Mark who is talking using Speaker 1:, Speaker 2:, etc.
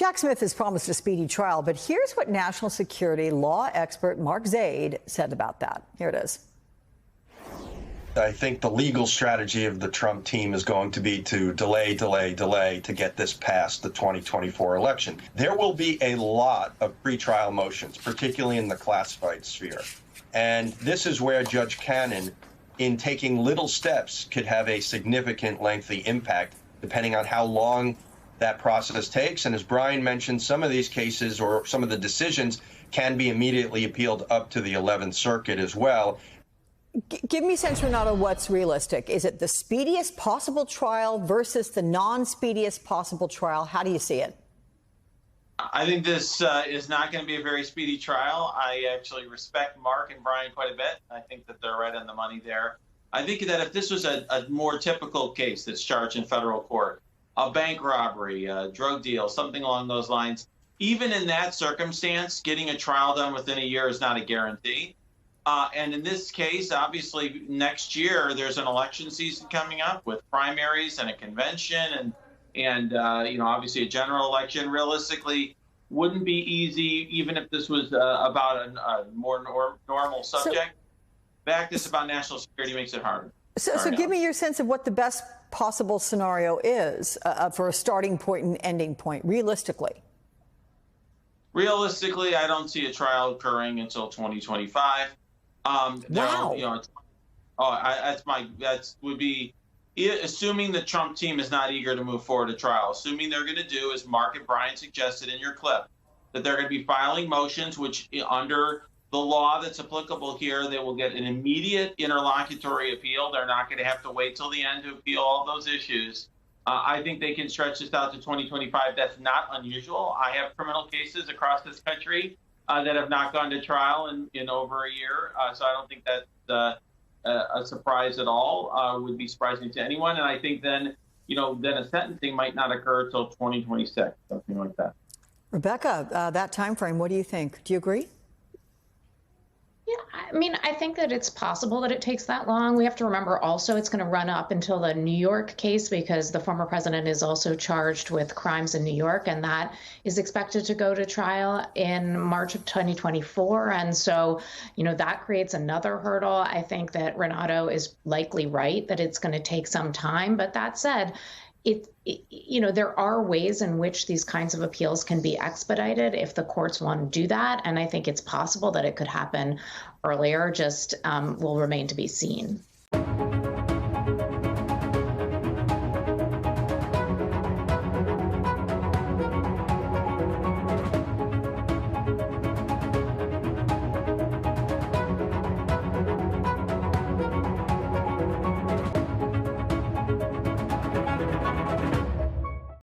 Speaker 1: Jack Smith has promised a speedy trial, but here's what national security law expert Mark Zaid said about that. Here it is.
Speaker 2: I think the legal strategy of the Trump team is going to be to delay to get this past the 2024 election. There will be a lot of pretrial motions, particularly in the classified sphere. And this is where Judge Cannon, in taking little steps, could have a significant, lengthy impact, depending on how long that process takes. And as Brian mentioned, some of these cases or some of the decisions can be immediately appealed up to the 11th Circuit as well.
Speaker 1: Give me a sense, Renato, what's realistic? Is it the speediest possible trial versus the non-speediest possible trial? How do you see it?
Speaker 3: I think this is not going to be a very speedy trial. I actually respect Mark and Brian quite a bit. I think that they're right on the money there. I think that if this was a more typical case that's charged in federal court, a bank robbery, a drug deal, something along those lines, even in that circumstance, getting a trial done within a year is not a guarantee. And in this case, obviously, next year, there's an election season coming up with primaries and a convention and obviously a general election. Realistically, wouldn't be easy, even if this was about a more normal subject. The fact it's about national security makes it harder.
Speaker 1: So give me your sense of what the best possible scenario is for a starting point and ending point, realistically.
Speaker 3: Realistically, I don't see a trial occurring until 2025.
Speaker 1: Wow.
Speaker 3: That would be, assuming the Trump team is not eager to move forward to trial, assuming they're going to do, as Mark and Brian suggested in your clip, that they're going to be filing motions, which under the law that's applicable here, they will get an immediate interlocutory appeal. They're not going to have to wait till the end to appeal all those issues. I think they can stretch this out to 2025. That's not unusual. I have criminal cases across this country that have not gone to trial in over a year. So I don't think that's a surprise at all. Would be surprising to anyone. And I think then a sentencing might not occur until 2026, something like that.
Speaker 1: Rebecca, that time frame, what do you think? Do you agree?
Speaker 4: Yeah, I mean, I think that it's possible that it takes that long. We have to remember also it's going to run up until the New York case because the former president is also charged with crimes in New York, and that is expected to go to trial in March of 2024. And so, that creates another hurdle. I think that Renato is likely right that it's going to take some time. But that said, there are ways in which these kinds of appeals can be expedited if the courts want to do that. And I think it's possible that it could happen earlier, just will remain to be seen.